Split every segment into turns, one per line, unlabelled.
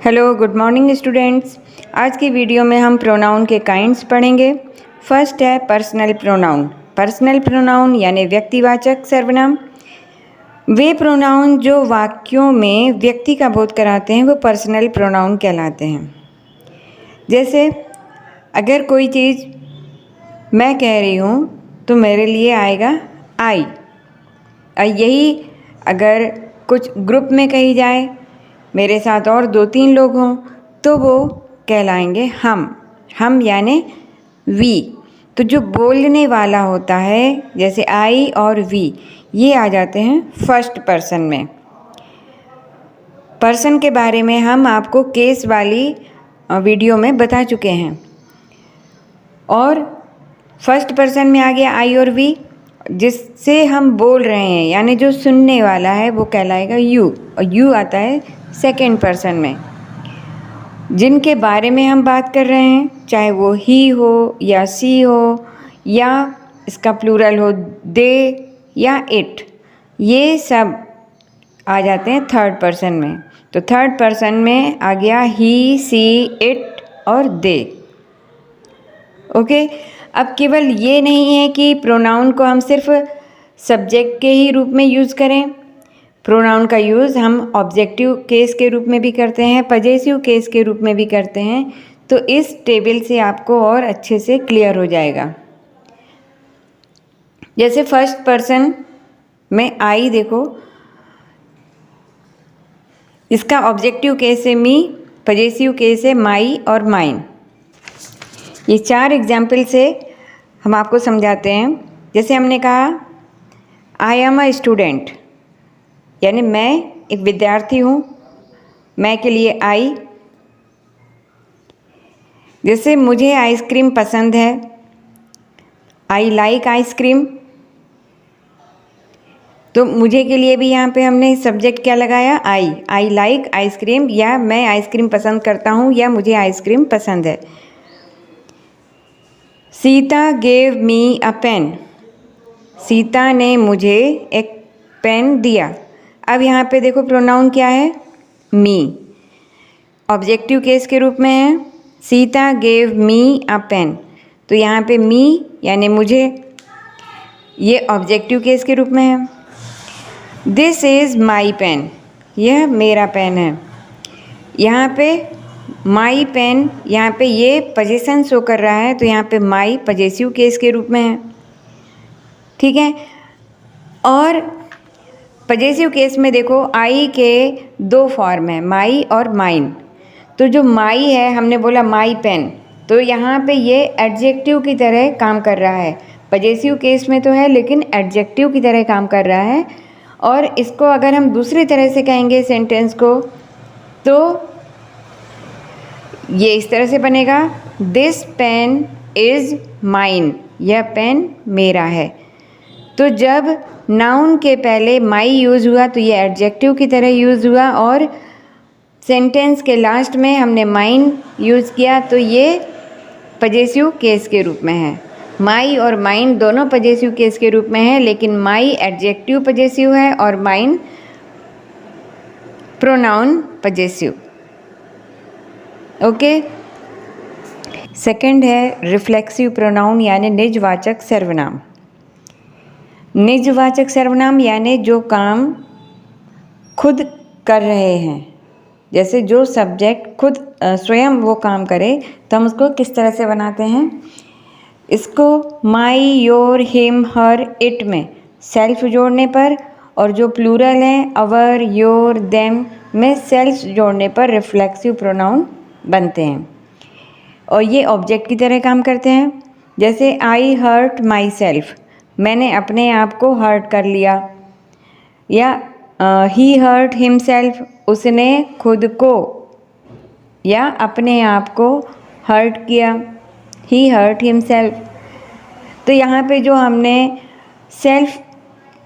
Hello good morning students. आज की video में हम प्रोनाउन के काइंड्स पढ़ेंगे। फर्स्ट है पर्सनल प्रोनाउन। पर्सनल प्रोनाउन यानी व्यक्तिवाचक सर्वनाम। वे प्रोनाउन जो वाक्यों में व्यक्ति का बोध कराते हैं वो पर्सनल प्रोनाउन कहलाते हैं। जैसे अगर कोई चीज़ मैं कह रही हूँ तो मेरे लिए आएगा आई, और यही अगर कुछ ग्रुप में कही जाए, मेरे साथ और 2-3 लोग हों तो वो कहलाएंगे हम यानी वी। तो जो बोलने वाला होता है जैसे आई और वी, ये आ जाते हैं फर्स्ट पर्सन में। पर्सन के बारे में हम आपको केस वाली वीडियो में बता चुके हैं। और फर्स्ट पर्सन में आ गया आई और वी, जिससे हम बोल रहे हैं यानी जो सुनने वाला है वो कहलाएगा यू, और यू आता है सेकेंड पर्सन में। जिनके बारे में हम बात कर रहे हैं चाहे वो ही हो या सी हो या इसका प्लूरल हो दे या इट, ये सब आ जाते हैं थर्ड पर्सन में। तो थर्ड पर्सन में आ गया ही, सी, इट और दे। ओके, अब केवल ये नहीं है कि प्रोनाउन को हम सिर्फ सब्जेक्ट के ही रूप में यूज़ करें। प्रोनाउन का यूज़ हम ऑब्जेक्टिव केस के रूप में भी करते हैं, पजेसिव केस के रूप में भी करते हैं। तो इस टेबल से आपको और अच्छे से क्लियर हो जाएगा। जैसे फर्स्ट पर्सन में आई, देखो इसका ऑब्जेक्टिव केस है मी, पजेसिव केस है माई और माइन। ये 4 एग्जाम्पल से हम आपको समझाते हैं। जैसे हमने कहा आई एम अ स्टूडेंट, यानी मैं एक विद्यार्थी हूँ, मैं के लिए आई। जैसे मुझे आइसक्रीम पसंद है, आई लाइक आइसक्रीम। तो मुझे के लिए भी यहाँ पे हमने सब्जेक्ट क्या लगाया, आई लाइक आइसक्रीम, या मैं आइसक्रीम पसंद करता हूँ या मुझे आइसक्रीम पसंद है। सीता गेव मी अ पेन, सीता ने मुझे एक पेन दिया। अब यहाँ पे देखो प्रोनाउन क्या है, मी, ऑब्जेक्टिव केस के रूप में है। सीता गेव मी अ पेन, तो यहाँ पे मी यानी मुझे, ये ऑब्जेक्टिव केस के रूप में है। दिस इज़ माई पेन, यह मेरा पेन है। यहाँ पे माई पेन, यहाँ पे ये पोजीशन शो कर रहा है, तो यहाँ पे माई पजेसिव केस के रूप में है। ठीक है, और पजेसिव केस में देखो आई के 2 फॉर्म है, माई और माइन। तो जो माई है, हमने बोला माई पेन, तो यहाँ पे ये एडजेक्टिव की तरह काम कर रहा है। पजेसिव केस में तो है लेकिन एडजेक्टिव की तरह काम कर रहा है। और इसको अगर हम दूसरी तरह से कहेंगे सेंटेंस को, तो ये इस तरह से बनेगा, दिस पेन इज़ माइन, यह पेन मेरा है। तो जब नाउन के पहले माई यूज़ हुआ तो ये एडजेक्टिव की तरह यूज़ हुआ, और सेंटेंस के लास्ट में हमने माइन यूज़ किया तो ये पजेसिव केस के रूप में है। माई और माइन दोनों पजेसिव केस के रूप में है, लेकिन माई एडजेक्टिव पजेसिव है और mine pronoun possessive. Okay, second है रिफ्लेक्सिव प्रोनाउन यानी निजवाचक सर्वनाम। निजवाचक सर्वनाम यानी जो काम खुद कर रहे हैं, जैसे जो सब्जेक्ट खुद स्वयं वो काम करे, तो हम उसको किस तरह से बनाते हैं। इसको माई, योर, हिम, हर, इट में सेल्फ जोड़ने पर, और जो प्लूरल हैं अवर, योर, देम में सेल्फ जोड़ने पर रिफ्लेक्सिव प्रोनाउन बनते हैं, और ये ऑब्जेक्ट की तरह काम करते हैं। जैसे आई हर्ट माई सेल्फ, मैंने अपने आप को हर्ट कर लिया, या ही हर्ट हिमसेल्फ, उसने खुद को या अपने आप को हर्ट किया, ही हर्ट हिमसेल्फ। तो यहाँ पे जो हमने सेल्फ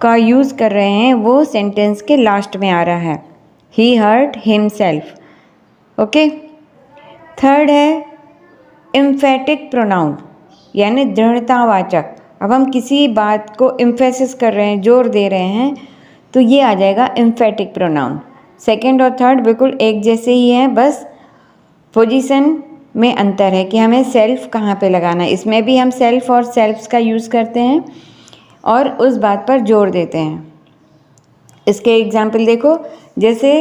का यूज़ कर रहे हैं वो सेंटेंस के लास्ट में आ रहा है, ही हर्ट हिमसेल्फ। ओके, थर्ड है एम्फेटिक प्रोनाउन यानी दृढ़तावाचक। अब हम किसी बात को एम्फेसिस कर रहे हैं, जोर दे रहे हैं, तो ये आ जाएगा एम्फेटिक प्रोनाउन। सेकंड और थर्ड बिल्कुल एक जैसे ही हैं, बस पोजीशन में अंतर है कि हमें सेल्फ कहाँ पे लगाना है। इसमें भी हम सेल्फ और सेल्फ्स का यूज़ करते हैं और उस बात पर जोर देते हैं। इसके एग्जाम्पल देखो, जैसे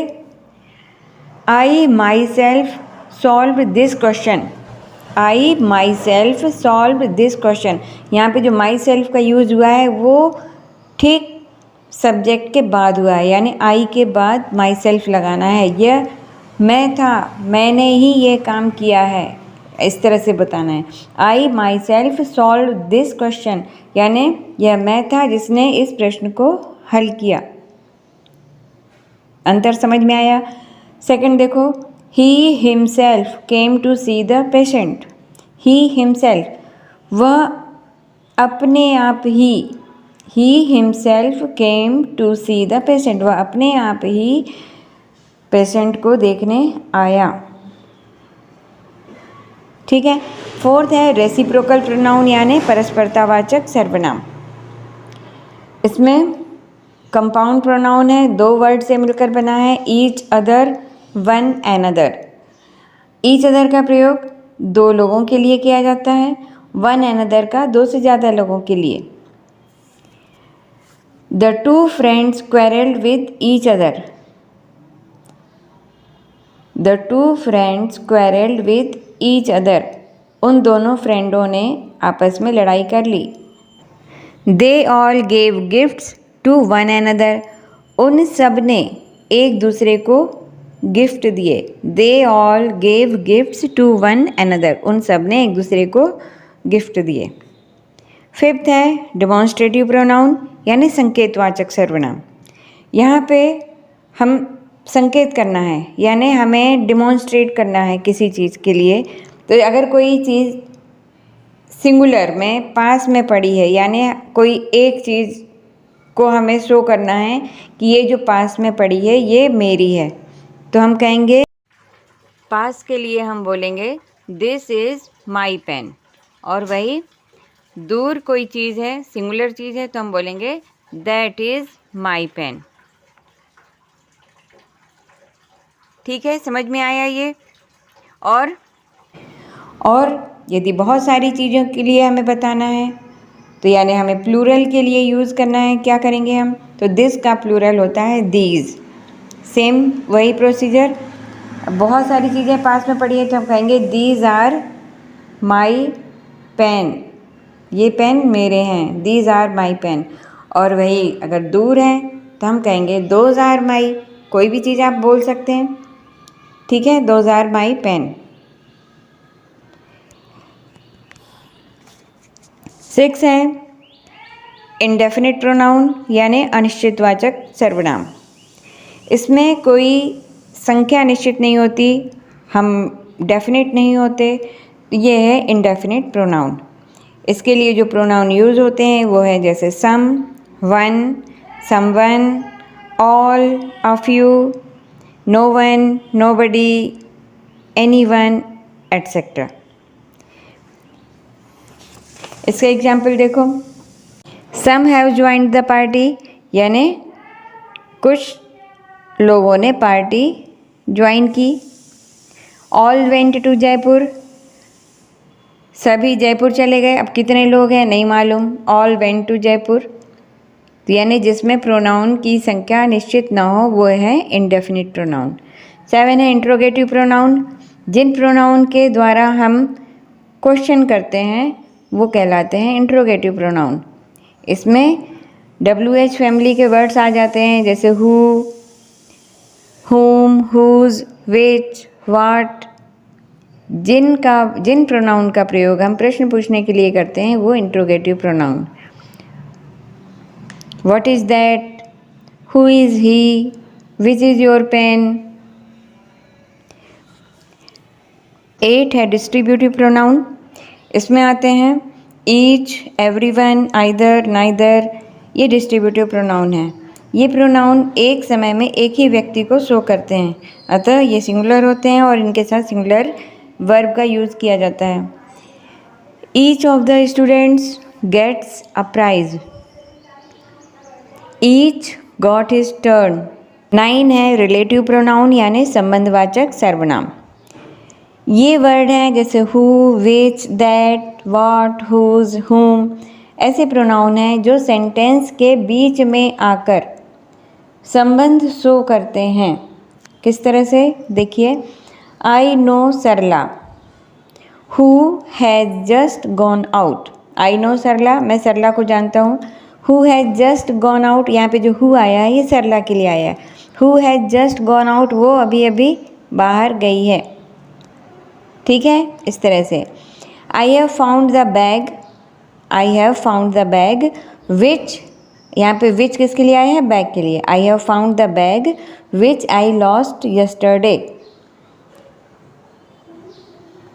I myself solve this question. I myself solve this question. यहाँ पे जो माई सेल्फ का यूज़ हुआ है वो ठीक सब्जेक्ट के बाद हुआ है, यानी आई के बाद माई सेल्फ लगाना है। यह मैं था, मैंने ही ये काम किया है, इस तरह से बताना है। I myself solve this question, यानी यह मैं था जिसने इस प्रश्न को हल किया। अंतर समझ में आया। सेकंड देखो, he himself came to see the patient. He himself, वह अपने आप ही himself came to see the patient, वह अपने आप ही पेशेंट को देखने आया। ठीक है। फोर्थ है रेसिप्रोकल प्रोनाउन, यानी परस्परतावाचक सर्वनाम। इसमें कंपाउंड प्रोनाउन है, दो वर्ड से मिलकर बना है, each other, one another. Each other का प्रयोग दो लोगों के लिए किया जाता है, वन एनदर का दो से ज़्यादा लोगों के लिए। The two friends quarrelled with each other. The two friends quarrelled with each other, उन दोनों फ्रेंडों ने आपस में लड़ाई कर ली। They all gave gifts to one another, उन सब ने एक दूसरे को गिफ्ट दिए। They all gave gifts to one another, उन सब ने एक दूसरे को गिफ्ट दिए। फिफ्थ है डिमॉन्स्ट्रेटिव प्रोनाउन, यानी संकेतवाचक सर्वनाम। यहाँ पे हम संकेत करना है, यानी हमें डिमॉन्स्ट्रेट करना है किसी चीज़ के लिए। तो अगर कोई चीज़ सिंगुलर में पास में पड़ी है, यानी कोई एक चीज़ को हमें शो करना है कि ये जो पास में पड़ी है ये मेरी है, तो हम कहेंगे, पास के लिए हम बोलेंगे दिस इज़ माई पेन। और वही दूर कोई चीज़ है, सिंगुलर चीज़ है, तो हम बोलेंगे दैट इज़ माई पेन। ठीक है, समझ में आया ये। और यदि बहुत सारी चीज़ों के लिए हमें बताना है, तो यानी हमें प्लूरल के लिए यूज़ करना है, क्या करेंगे हम, तो दिस का प्लूरल होता है दीज। सेम वही प्रोसीजर, बहुत सारी चीज़ें पास में पड़ी है तो हम कहेंगे दीज आर माई पेन, ये पेन मेरे हैं, दीज आर माई पेन। और वही अगर दूर हैं तो हम कहेंगे दोज आर माई, कोई भी चीज़ आप बोल सकते हैं। ठीक है, दोज आर माई पेन। 6 है इंडेफिनिट प्रोनाउन, यानी अनिश्चितवाचक सर्वनाम। इसमें कोई संख्या निश्चित नहीं होती, हम डेफिनेट नहीं होते, ये है इंडेफिनिट प्रोनाउन। इसके लिए जो प्रोनाउन यूज़ होते हैं वो है जैसे some, one, someone, all, a few, no one, nobody, anyone, etcetera. इसका एग्जाम्पल देखो, some have joined the party, यानी कुछ लोगों ने पार्टी ज्वाइन की। ऑल वेंट टू जयपुर, सभी जयपुर चले गए। अब कितने लोग हैं नहीं मालूम, ऑल वेंट टू जयपुर। तो यानी जिसमें प्रोनाउन की संख्या निश्चित न हो वो है इंडेफिनिट प्रोनाउन। 7 है इंट्रोगेटिव प्रोनाउन, जिन प्रोनाउन के द्वारा हम क्वेश्चन करते हैं वो कहलाते हैं इंट्रोगेटिव प्रोनाउन। इसमें WH फैमिली के वर्ड्स आ जाते हैं, जैसे who, whom, whose, which, what। जिन प्रोनाउन का प्रयोग हम प्रश्न पूछने के लिए करते हैं वो interrogative pronoun. What is that, who is he, which is your pen. 8 है डिस्ट्रीब्यूटिव प्रोनाउन, इसमें आते हैं ईच, एवरीवन, आइदर, नाइदर, ये डिस्ट्रीब्यूटिव प्रोनाउन है। ये प्रोनाउन एक समय में एक ही व्यक्ति को शो करते हैं, अतः ये सिंगुलर होते हैं और इनके साथ सिंगुलर वर्ब का यूज़ किया जाता है। Each of the students gets a prize, each got his turn. 9 है रिलेटिव प्रोनाउन, यानी संबंधवाचक सर्वनाम। ये वर्ड हैं जैसे who, which, that, what, whose, whom, ऐसे प्रोनाउन हैं जो सेंटेंस के बीच में आकर संबंध शो करते हैं। किस तरह से, देखिए, I know Sarla, who has just gone out. I know Sarla, मैं सरला को जानता हूँ। Who has just gone out, यहाँ पे जो हु आया है ये सरला के लिए आया है। Who has just gone out, वो अभी अभी बाहर गई है। ठीक है, इस तरह से। I have found the bag, I have found the bag विच, यहाँ पे विच किसके लिए आया है, बैग के लिए। I have found the bag which I lost yesterday.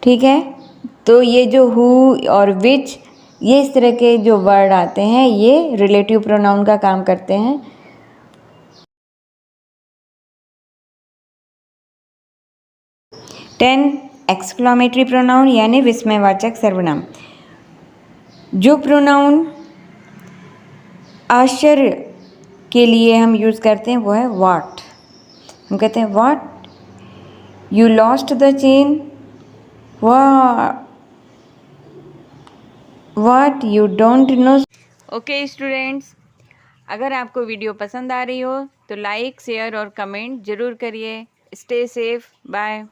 ठीक है, तो ये जो हु और विच, ये इस तरह के जो वर्ड आते हैं ये रिलेटिव प्रोनाउन का काम करते हैं। टेन एक्सक्लेमेटरी प्रोनाउन यानी विस्मयवाचक सर्वनाम। जो प्रोनाउन आश्चर्य के लिए हम यूज़ करते हैं वो है व्हाट। हम कहते हैं what, you lost the chain, what you don't know. Okay students, अगर आपको वीडियो पसंद आ रही हो तो लाइक, शेयर और कमेंट ज़रूर करिए। Stay safe, bye.